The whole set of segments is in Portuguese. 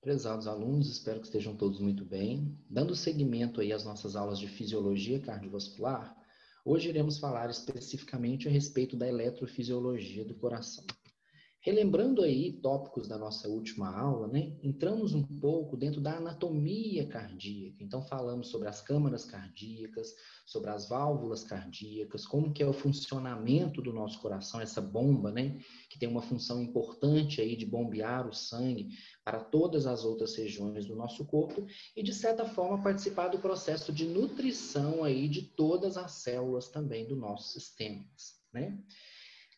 Prezados alunos, espero que estejam todos muito bem. Dando seguimento aí às nossas aulas de fisiologia cardiovascular, hoje iremos falar especificamente a respeito da eletrofisiologia do coração. Relembrando aí tópicos da nossa última aula, né? Entramos um pouco dentro da anatomia cardíaca. Então falamos sobre as câmaras cardíacas, sobre as válvulas cardíacas, como que é o funcionamento do nosso coração, essa bomba, né? Que tem uma função importante aí de bombear o sangue para todas as outras regiões do nosso corpo e de certa forma participar do processo de nutrição aí de todas as células também do nosso sistema, né?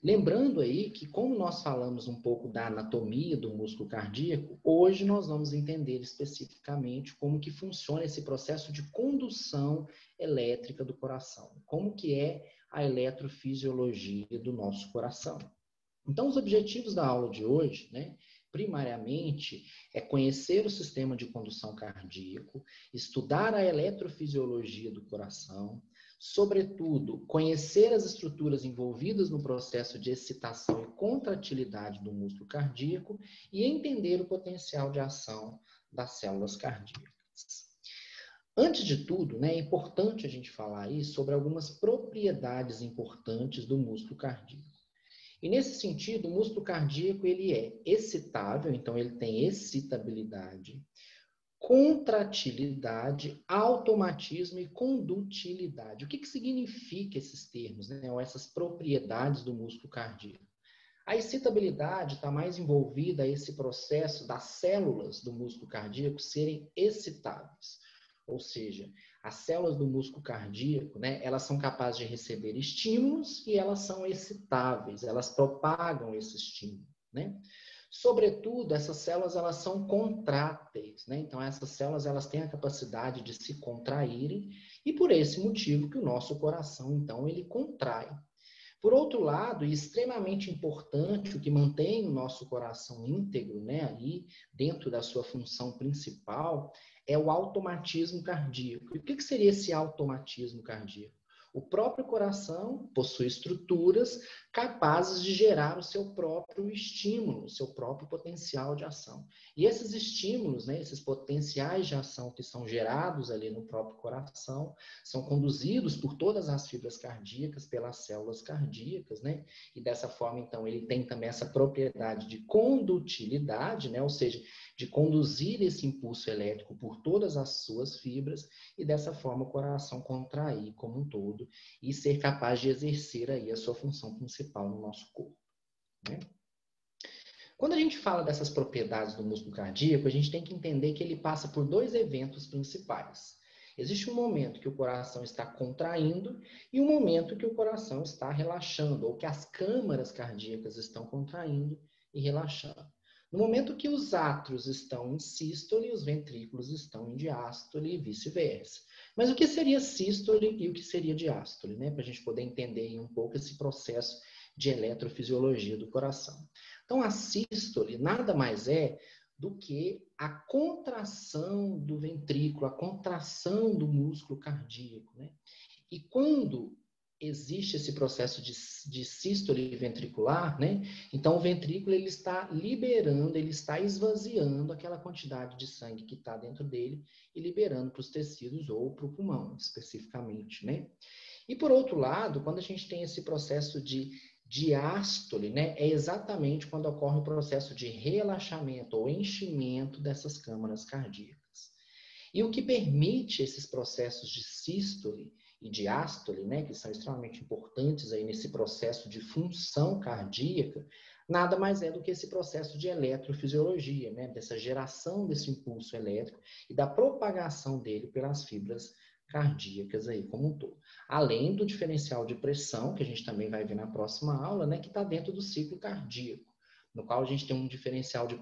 Lembrando aí que, como nós falamos um pouco da anatomia do músculo cardíaco, hoje nós vamos entender especificamente como que funciona esse processo de condução elétrica do coração, como que é a eletrofisiologia do nosso coração. Então, os objetivos da aula de hoje, né, primariamente, é conhecer o sistema de condução cardíaco, estudar a eletrofisiologia do coração, sobretudo, conhecer as estruturas envolvidas no processo de excitação e contratilidade do músculo cardíaco e entender o potencial de ação das células cardíacas. Antes de tudo, né, é importante a gente falar aí sobre algumas propriedades importantes do músculo cardíaco. E nesse sentido, o músculo cardíaco ele é excitável, então ele tem excitabilidade, contratilidade, automatismo e condutilidade. O que significa esses termos, né? Ou essas propriedades do músculo cardíaco? A excitabilidade está mais envolvida a esse processo das células do músculo cardíaco serem excitáveis. Ou seja, as células do músculo cardíaco, né, elas são capazes de receber estímulos e elas são excitáveis, elas propagam esse estímulo, né? Sobretudo, essas células elas são contráteis, né? Então essas células elas têm a capacidade de se contraírem e por esse motivo que o nosso coração então ele contrai. Por outro lado, e extremamente importante, o que mantém o nosso coração íntegro, né, ali dentro da sua função principal, é o automatismo cardíaco. E o que seria esse automatismo cardíaco? O próprio coração possui estruturas capazes de gerar o seu próprio estímulo, o seu próprio potencial de ação. E esses estímulos, né, esses potenciais de ação que são gerados ali no próprio coração, são conduzidos por todas as fibras cardíacas, pelas células cardíacas, né? E dessa forma, então, ele tem também essa propriedade de condutilidade, né? Ou seja, de conduzir esse impulso elétrico por todas as suas fibras e dessa forma o coração contrair como um todo e ser capaz de exercer aí a sua função principal no nosso corpo, né? Quando a gente fala dessas propriedades do músculo cardíaco, a gente tem que entender que ele passa por dois eventos principais. Existe um momento que o coração está contraindo e um momento que o coração está relaxando, ou que as câmaras cardíacas estão contraindo e relaxando. No momento que os átrios estão em sístole, os ventrículos estão em diástole e vice-versa. Mas o que seria sístole e o que seria diástole, né? Para a gente poder entender um pouco esse processo de eletrofisiologia do coração. Então, a sístole nada mais é do que a contração do ventrículo, a contração do músculo cardíaco, né? E quando existe esse processo de sístole ventricular, né? Então o ventrículo ele está liberando, ele está esvaziando aquela quantidade de sangue que está dentro dele e liberando para os tecidos ou para o pulmão, especificamente, né? E por outro lado, quando a gente tem esse processo de diástole, né, é exatamente quando ocorre o processo de relaxamento ou enchimento dessas câmaras cardíacas. E o que permite esses processos de sístole e diástole, né, que são extremamente importantes aí nesse processo de função cardíaca, nada mais é do que esse processo de eletrofisiologia, né, dessa geração desse impulso elétrico e da propagação dele pelas fibras cardíacas aí como um todo. Além do diferencial de pressão, que a gente também vai ver na próxima aula, né, que está dentro do ciclo cardíaco, no qual a gente tem um diferencial de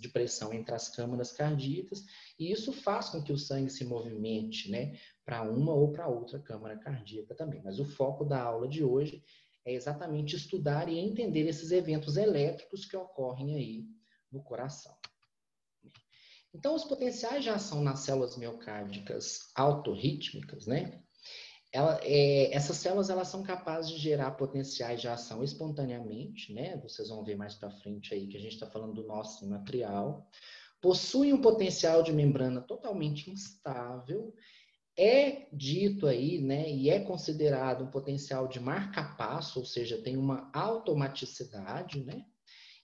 pressão entre as câmaras cardíacas, e isso faz com que o sangue se movimente, né, para uma ou para outra câmara cardíaca também. Mas o foco da aula de hoje é exatamente estudar e entender esses eventos elétricos que ocorrem aí no coração. Então, os potenciais de ação nas células miocárdicas autorrítmicas, né? Essas células elas são capazes de gerar potenciais de ação espontaneamente, né? Vocês vão ver mais para frente aí que a gente está falando do nó simatrial, possui um potencial de membrana totalmente instável, é dito aí, né, e é considerado um potencial de marca-passo, ou seja, tem uma automaticidade, né?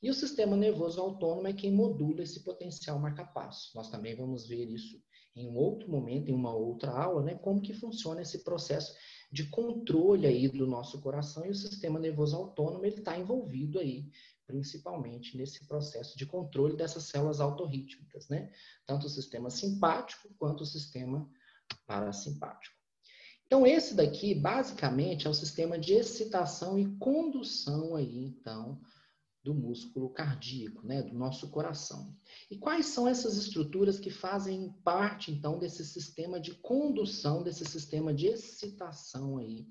E o sistema nervoso autônomo é quem modula esse potencial marca-passo. Nós também vamos ver isso em um outro momento, em uma outra aula, né, como que funciona esse processo de controle aí do nosso coração, e o sistema nervoso autônomo ele está envolvido aí, principalmente nesse processo de controle dessas células autorrítmicas, né? Tanto o sistema simpático quanto o sistema parasimpático. Então, esse daqui, basicamente, é o sistema de excitação e condução aí, então, do músculo cardíaco, né, do nosso coração. E quais são essas estruturas que fazem parte, então, desse sistema de condução, desse sistema de excitação aí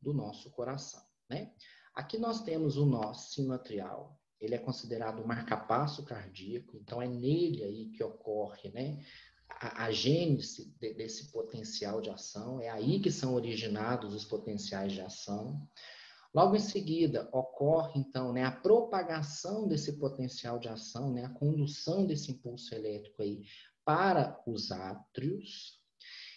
do nosso coração, né? Aqui nós temos o nó sinoatrial, ele é considerado o marca-passo cardíaco, então é nele aí que ocorre, né, a gênese desse potencial de ação, é aí que são originados os potenciais de ação. Logo em seguida, ocorre, então, né, a propagação desse potencial de ação, né, a condução desse impulso elétrico aí para os átrios,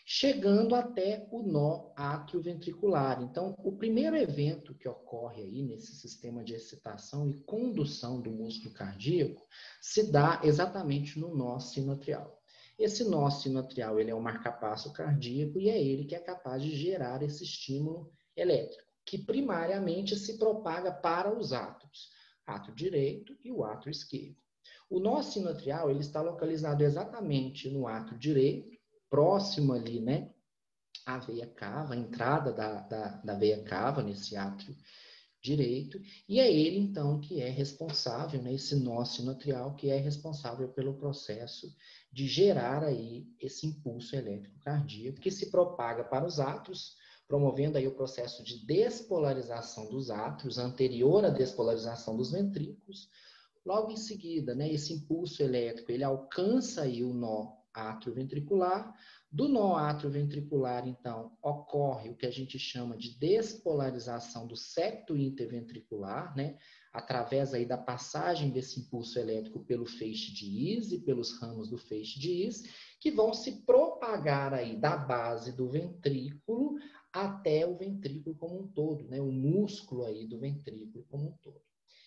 chegando até o nó atrioventricular. Então, o primeiro evento que ocorre aí nesse sistema de excitação e condução do músculo cardíaco se dá exatamente no nó sinoatrial. Esse nó sinoatrial, ele é um marca-passo cardíaco e é ele que é capaz de gerar esse estímulo elétrico, que primariamente se propaga para os átrios, átrio direito e o átrio esquerdo. O nó sinoatrial, ele está localizado exatamente no átrio direito, próximo ali, né, à veia cava, a entrada da veia cava nesse átrio direito, e é ele, então, que é responsável, né, esse nó sinoatrial, que é responsável pelo processo de gerar aí esse impulso elétrico cardíaco, que se propaga para os átrios, promovendo aí o processo de despolarização dos átrios, anterior à despolarização dos ventrículos. Logo em seguida, né, esse impulso elétrico, ele alcança aí o nó atrioventricular. Do nó atrioventricular, então, ocorre o que a gente chama de despolarização do septo interventricular, né, através aí da passagem desse impulso elétrico pelo feixe de His e pelos ramos do feixe de His, que vão se propagar aí da base do ventrículo até o ventrículo como um todo, né, o músculo aí do ventrículo como um todo.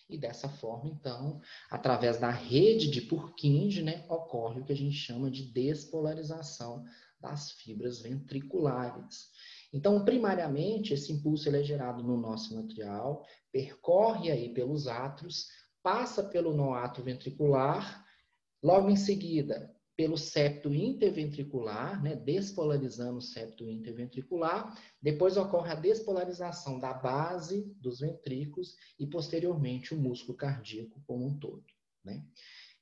E dessa forma, então, através da rede de Purkinje, né, ocorre o que a gente chama de despolarização das fibras ventriculares. Então, primariamente, esse impulso ele é gerado no nó sinoatrial, percorre aí pelos átrios, passa pelo nó atrioventricular, logo em seguida, pelo septo interventricular, né, despolarizando o septo interventricular, depois ocorre a despolarização da base dos ventrículos e, posteriormente, o músculo cardíaco como um todo, né?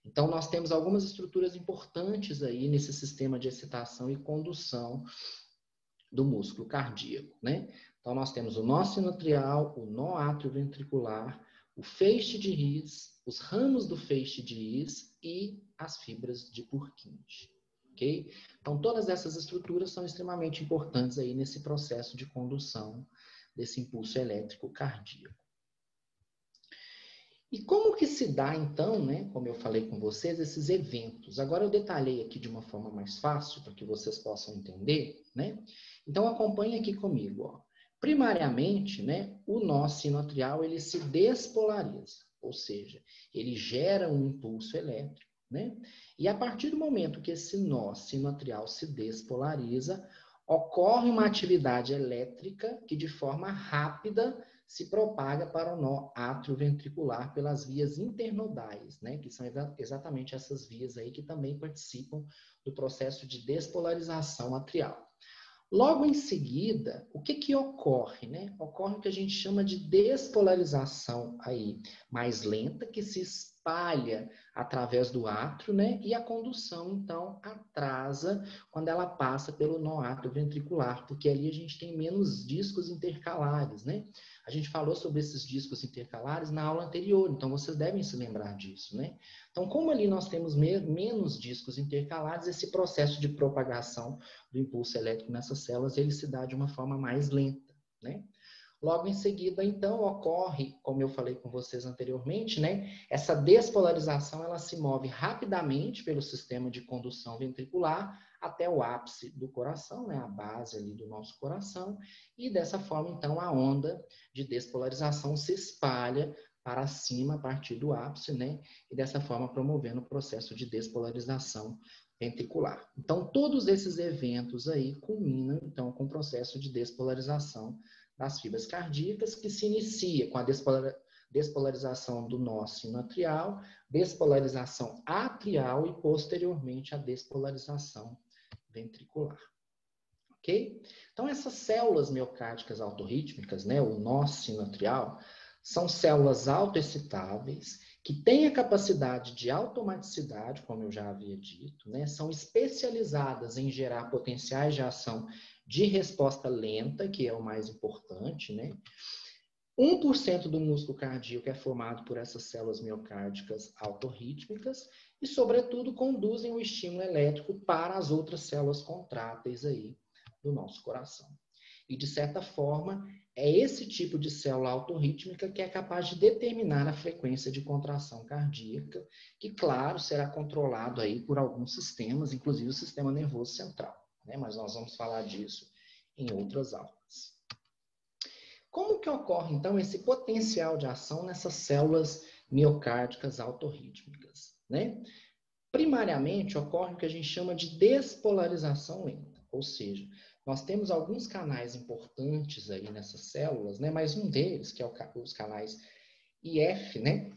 Então, nós temos algumas estruturas importantes aí nesse sistema de excitação e condução do músculo cardíaco, né? Então, nós temos o nó sinoatrial, o nó atrioventricular, o feixe de His, os ramos do feixe de His e as fibras de Purkinje, ok? Então, todas essas estruturas são extremamente importantes aí nesse processo de condução desse impulso elétrico cardíaco. E como que se dá, então, né, como eu falei com vocês, esses eventos? Agora eu detalhei aqui de uma forma mais fácil, para que vocês possam entender, né? Então, acompanhe aqui comigo, ó. Primariamente, né, o nó sinoatrial, ele se despolariza, ou seja, ele gera um impulso elétrico, né? E a partir do momento que esse nó sinoatrial se despolariza, ocorre uma atividade elétrica que, de forma rápida, se propaga para o nó atrioventricular pelas vias internodais, né? Que são exatamente essas vias aí que também participam do processo de despolarização atrial. Logo em seguida, o que ocorre, né? Ocorre o que a gente chama de despolarização aí mais lenta, que se espalha através do átrio, né? E a condução, então, atrasa quando ela passa pelo nó atrioventricular, porque ali a gente tem menos discos intercalares, né? A gente falou sobre esses discos intercalares na aula anterior, então vocês devem se lembrar disso, né? Então, como ali nós temos menos discos intercalares, esse processo de propagação do impulso elétrico nessas células, ele se dá de uma forma mais lenta, né? Logo em seguida, então, ocorre, como eu falei com vocês anteriormente, né? Essa despolarização, ela se move rapidamente pelo sistema de condução ventricular até o ápice do coração, né? A base ali do nosso coração. E dessa forma, então, a onda de despolarização se espalha para cima a partir do ápice, né? E dessa forma promovendo o processo de despolarização ventricular. Então, todos esses eventos aí culminam, então, com o processo de despolarização das fibras cardíacas, que se inicia com a despolarização do nó sinoatrial, despolarização atrial e, posteriormente, a despolarização ventricular. Ok? Então, essas células miocárdicas autorrítmicas, né, o nó sinoatrial, são células autoexcitáveis, que têm a capacidade de automaticidade, como eu já havia dito, né, são especializadas em gerar potenciais de ação de resposta lenta, que é o mais importante, né? 1% do músculo cardíaco é formado por essas células miocárdicas autorrítmicas e, sobretudo, conduzem o estímulo elétrico para as outras células contráteis aí do nosso coração. E, de certa forma, é esse tipo de célula autorrítmica que é capaz de determinar a frequência de contração cardíaca, que, claro, será controlado aí por alguns sistemas, inclusive o sistema nervoso central, né? Mas nós vamos falar disso em outras aulas. Como que ocorre, então, esse potencial de ação nessas células miocárdicas autorrítmicas, né? Primariamente, ocorre o que a gente chama de despolarização lenta, ou seja, nós temos alguns canais importantes aí nessas células, né? Mas um deles, que é os canais IF, né?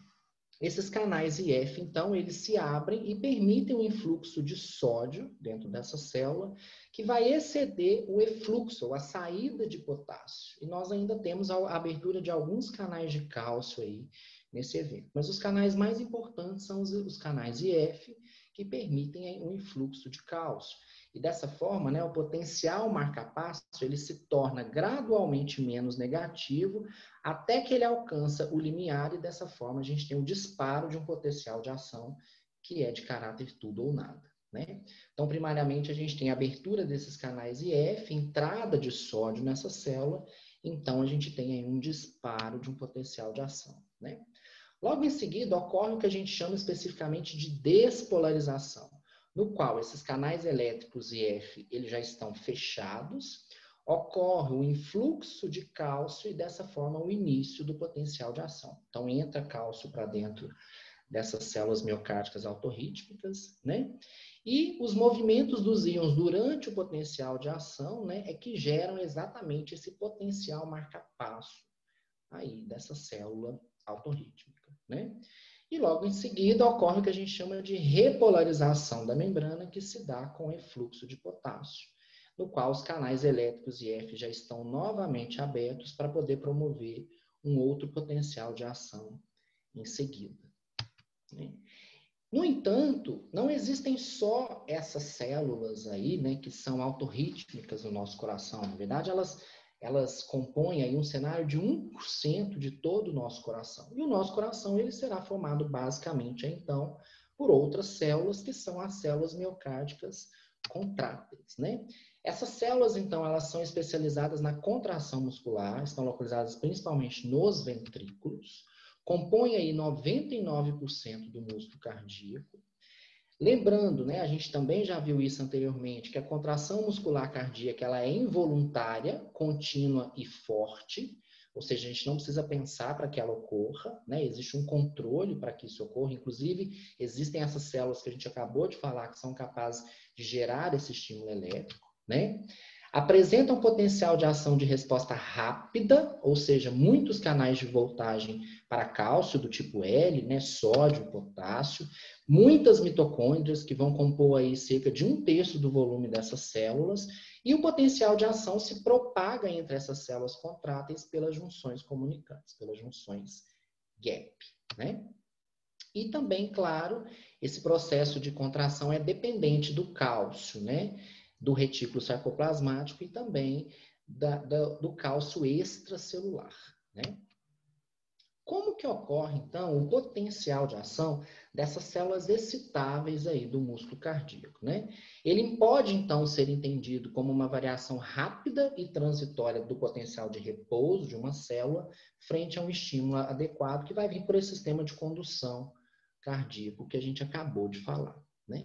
Esses canais IF, então, eles se abrem e permitem o influxo de sódio dentro dessa célula, que vai exceder o efluxo, ou a saída de potássio. E nós ainda temos a abertura de alguns canais de cálcio aí nesse evento. Mas os canais mais importantes são os canais IF, que permitem o influxo de cálcio. E dessa forma, né, o potencial marca-passo ele se torna gradualmente menos negativo até que ele alcança o limiar e dessa forma a gente tem o disparo de um potencial de ação que é de caráter tudo ou nada, né? Então, primariamente, a gente tem a abertura desses canais IF, entrada de sódio nessa célula, então a gente tem aí um disparo de um potencial de ação, né? Logo em seguida, ocorre o que a gente chama especificamente de despolarização, no qual esses canais elétricos IF eles já estão fechados, ocorre o influxo de cálcio e, dessa forma, o início do potencial de ação. Então, entra cálcio para dentro dessas células miocárdicas autorrítmicas, né? E os movimentos dos íons durante o potencial de ação, né, é que geram exatamente esse potencial marca-passo aí dessa célula autorrítmica, né? E logo em seguida ocorre o que a gente chama de repolarização da membrana, que se dá com o efluxo de potássio, no qual os canais elétricos IF já estão novamente abertos para poder promover um outro potencial de ação em seguida, né? No entanto, não existem só essas células aí, né, que são autorrítmicas no nosso coração. Na verdade, elas compõem aí um cenário de 1% de todo o nosso coração. E o nosso coração ele será formado basicamente, então, por outras células, que são as células miocárdicas contráteis, né? Essas células, então, elas são especializadas na contração muscular, estão localizadas principalmente nos ventrículos, compõem aí 99% do músculo cardíaco. Lembrando, né, a gente também já viu isso anteriormente, que a contração muscular cardíaca ela é involuntária, contínua e forte, ou seja, a gente não precisa pensar para que ela ocorra, né? Existe um controle para que isso ocorra, inclusive existem essas células que a gente acabou de falar que são capazes de gerar esse estímulo elétrico, né? Apresentam potencial de ação de resposta rápida, ou seja, muitos canais de voltagem para cálcio do tipo L, né, sódio, potássio, muitas mitocôndrias que vão compor aí cerca de 1/3 do volume dessas células, e o potencial de ação se propaga entre essas células contráteis pelas junções comunicantes, pelas junções gap, né? E também, claro, esse processo de contração é dependente do cálcio, né? Do retículo sarcoplasmático e também do cálcio extracelular, né? Como que ocorre, então, o potencial de ação dessas células excitáveis aí do músculo cardíaco, né? Ele pode, então, ser entendido como uma variação rápida e transitória do potencial de repouso de uma célula frente a um estímulo adequado que vai vir por esse sistema de condução cardíaco que a gente acabou de falar, né?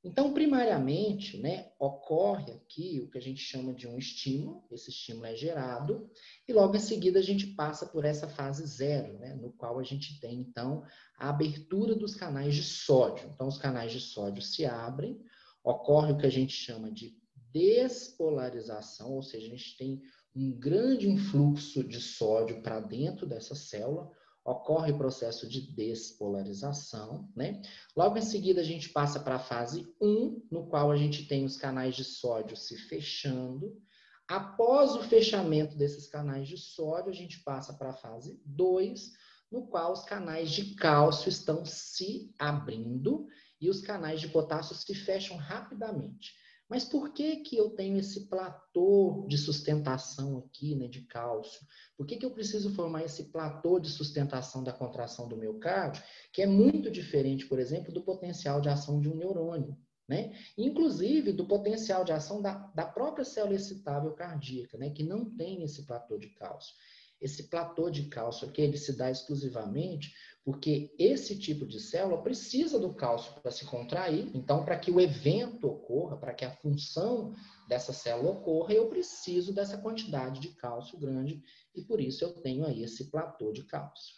Então, primariamente, né, ocorre aqui o que a gente chama de um estímulo, esse estímulo é gerado, e logo em seguida a gente passa por essa fase zero, né, no qual a gente tem, então, a abertura dos canais de sódio. Então, os canais de sódio se abrem, ocorre o que a gente chama de despolarização, ou seja, a gente tem um grande influxo de sódio para dentro dessa célula, ocorre o processo de despolarização, né? Logo em seguida, a gente passa para a fase 1, no qual a gente tem os canais de sódio se fechando. Após o fechamento desses canais de sódio, a gente passa para a fase 2, no qual os canais de cálcio estão se abrindo e os canais de potássio se fecham rapidamente. Mas por que que eu tenho esse platô de sustentação aqui, né, de cálcio? Por que que eu preciso formar esse platô de sustentação da contração do miocárdio, que é muito diferente, por exemplo, do potencial de ação de um neurônio, né? Inclusive do potencial de ação da própria célula excitável cardíaca, né, que não tem esse platô de cálcio. Esse platô de cálcio aqui, ele se dá exclusivamente porque esse tipo de célula precisa do cálcio para se contrair. Então, para que o evento ocorra, para que a função dessa célula ocorra, eu preciso dessa quantidade de cálcio grande e por isso eu tenho aí esse platô de cálcio.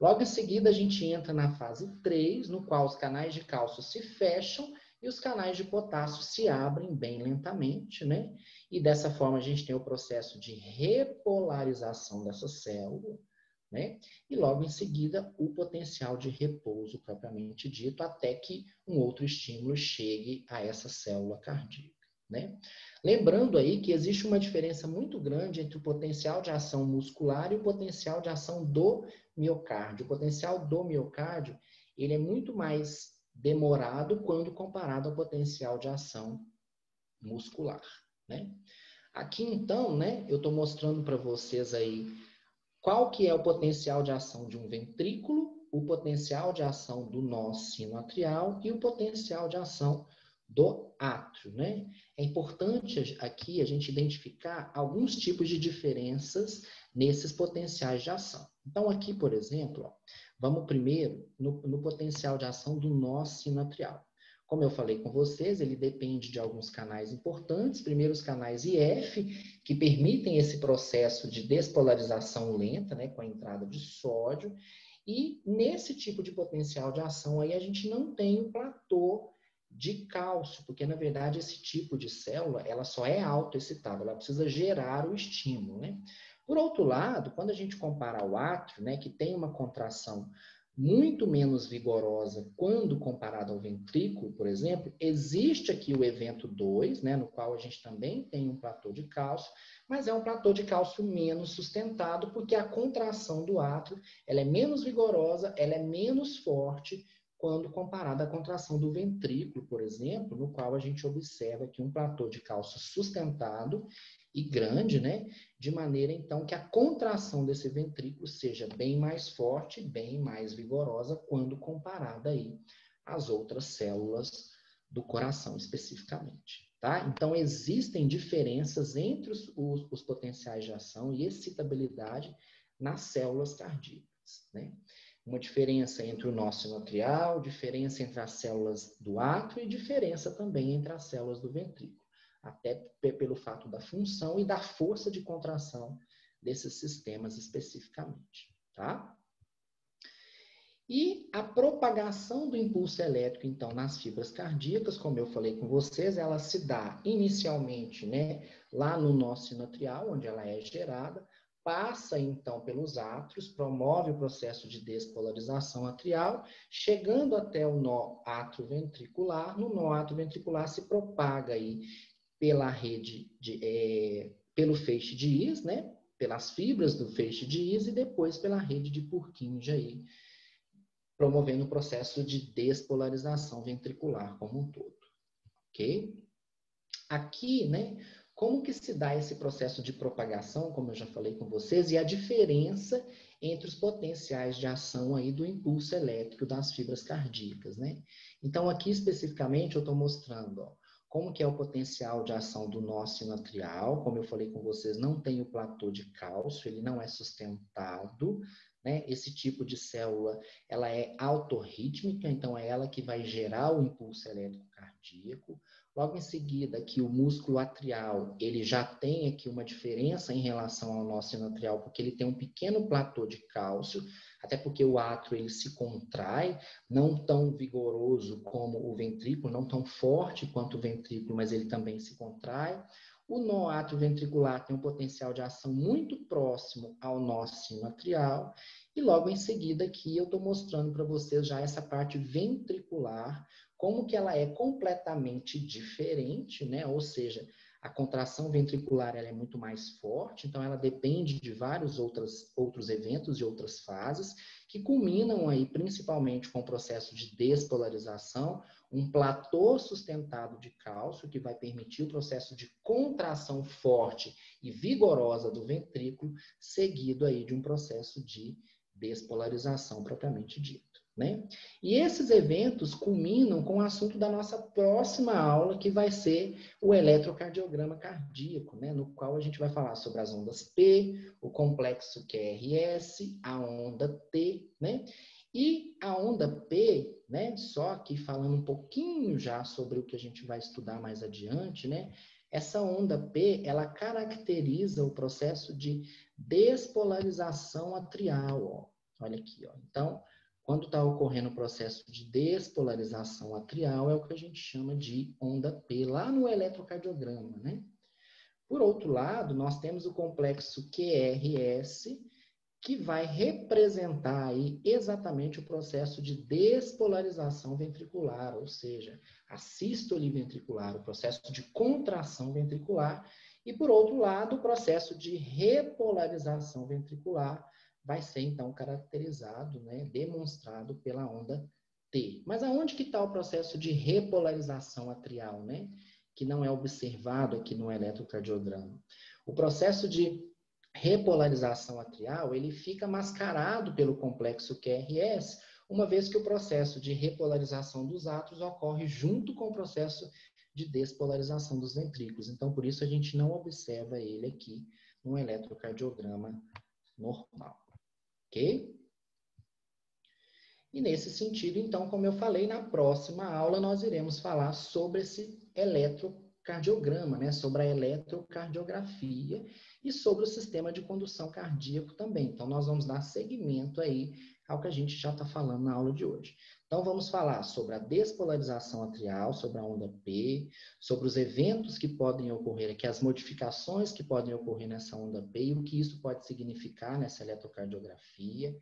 Logo em seguida, a gente entra na fase 3, no qual os canais de cálcio se fecham e os canais de potássio se abrem bem lentamente, né? E dessa forma a gente tem o processo de repolarização dessa célula, né? E logo em seguida o potencial de repouso propriamente dito, até que um outro estímulo chegue a essa célula cardíaca, né? Lembrando aí que existe uma diferença muito grande entre o potencial de ação muscular e o potencial de ação do miocárdio. O potencial do miocárdio, ele é muito mais demorado quando comparado ao potencial de ação muscular, né? Aqui então, né, eu estou mostrando para vocês aí qual que é o potencial de ação de um ventrículo, o potencial de ação do nó sinoatrial e o potencial de ação do átrio, né? É importante aqui a gente identificar alguns tipos de diferenças nesses potenciais de ação. Então, aqui, por exemplo, ó, vamos primeiro no potencial de ação do nó sinoatrial. Como eu falei com vocês, ele depende de alguns canais importantes. Primeiro, os canais IF, que permitem esse processo de despolarização lenta, né, com a entrada de sódio. E nesse tipo de potencial de ação aí, a gente não tem o platô de cálcio, porque, na verdade, esse tipo de célula, ela só é autoexcitável, ela precisa gerar o estímulo, né? Por outro lado, quando a gente compara ao átrio, né, que tem uma contração muito menos vigorosa quando comparado ao ventrículo, por exemplo, existe aqui o evento 2, né, no qual a gente também tem um platô de cálcio, mas é um platô de cálcio menos sustentado, porque a contração do átrio ela é menos vigorosa, ela é menos forte quando comparada à contração do ventrículo, por exemplo, no qual a gente observa aqui um platô de cálcio sustentado e grande, né? De maneira, então, que a contração desse ventrículo seja bem mais forte, bem mais vigorosa, quando comparada aí às outras células do coração, especificamente, tá? Então, existem diferenças entre os potenciais de ação e excitabilidade nas células cardíacas, né? Uma diferença entre o nó sinoatrial, diferença entre as células do átrio e diferença também entre as células do ventrículo, até pelo fato da função e da força de contração desses sistemas especificamente, tá? E a propagação do impulso elétrico, então, nas fibras cardíacas, como eu falei com vocês, ela se dá inicialmente, né, lá no nó sinoatrial, onde ela é gerada, passa, então, pelos átrios, promove o processo de despolarização atrial, chegando até o nó atrioventricular. No nó atrioventricular se propaga aí pela rede pelo feixe de His, né? Pelas fibras do feixe de His e depois pela rede de Purkinje aí, promovendo o processo de despolarização ventricular como um todo, ok? Aqui, né? Como que se dá esse processo de propagação, como eu já falei com vocês, e a diferença entre os potenciais de ação aí do impulso elétrico das fibras cardíacas, né? Então, aqui especificamente eu estou mostrando, ó, como que é o potencial de ação do nó sinoatrial. Como eu falei com vocês, não tem o platô de cálcio, ele não é sustentado, né? Esse tipo de célula, ela é autorrítmica, então é ela que vai gerar o impulso elétrico cardíaco. Logo em seguida, aqui o músculo atrial, ele já tem aqui uma diferença em relação ao nó sinoatrial, porque ele tem um pequeno platô de cálcio, até porque o átrio ele se contrai, não tão vigoroso como o ventrículo, não tão forte quanto o ventrículo, mas ele também se contrai. O nó atrioventricular tem um potencial de ação muito próximo ao nó sinoatrial. E logo em seguida aqui eu estou mostrando para vocês já essa parte ventricular, como que ela é completamente diferente, né? Ou seja, a contração ventricular ela é muito mais forte, então ela depende de vários outros eventos e outras fases, que culminam aí principalmente com o processo de despolarização, um platô sustentado de cálcio, que vai permitir o processo de contração forte e vigorosa do ventrículo, seguido aí de um processo de despolarização propriamente dito. Né? E esses eventos culminam com o assunto da nossa próxima aula, que vai ser o eletrocardiograma cardíaco, né? No qual a gente vai falar sobre as ondas P, o complexo QRS, a onda T, né? E a onda P, né? Só que falando um pouquinho já sobre o que a gente vai estudar mais adiante, né? Essa onda P, ela caracteriza o processo de despolarização atrial, ó. Olha aqui, ó. Então, quando está ocorrendo o processo de despolarização atrial, é o que a gente chama de onda P, lá no eletrocardiograma, né? Por outro lado, nós temos o complexo QRS, que vai representar aí exatamente o processo de despolarização ventricular, ou seja, a sístole ventricular, o processo de contração ventricular, e por outro lado, o processo de repolarização ventricular, vai ser, então, caracterizado, né, demonstrado pela onda T. Mas aonde que está o processo de repolarização atrial, né? Que não é observado aqui no eletrocardiograma. O processo de repolarização atrial, ele fica mascarado pelo complexo QRS, uma vez que o processo de repolarização dos átrios ocorre junto com o processo de despolarização dos ventrículos. Então, por isso, a gente não observa ele aqui no eletrocardiograma normal. Ok? E nesse sentido, então, como eu falei, na próxima aula nós iremos falar sobre esse eletrocardiograma, né? Sobre a eletrocardiografia e sobre o sistema de condução cardíaco também. Então, nós vamos dar seguimento aí ao que a gente já está falando na aula de hoje. Então, vamos falar sobre a despolarização atrial, sobre a onda P, sobre os eventos que podem ocorrer aqui, as modificações que podem ocorrer nessa onda P e o que isso pode significar nessa eletrocardiografia.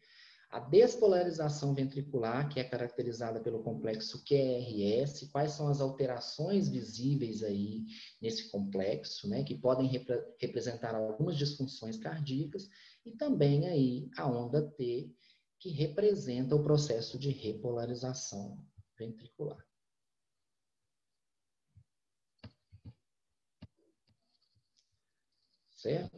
A despolarização ventricular, que é caracterizada pelo complexo QRS, quais são as alterações visíveis aí nesse complexo, né, que podem representar algumas disfunções cardíacas, e também aí a onda T, que representa o processo de repolarização ventricular. Certo?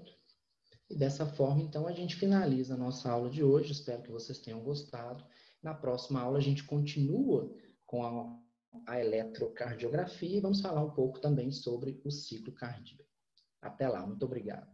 E dessa forma, então, a gente finaliza a nossa aula de hoje. Espero que vocês tenham gostado. Na próxima aula, a gente continua com a eletrocardiografia e vamos falar um pouco também sobre o ciclo cardíaco. Até lá, muito obrigado.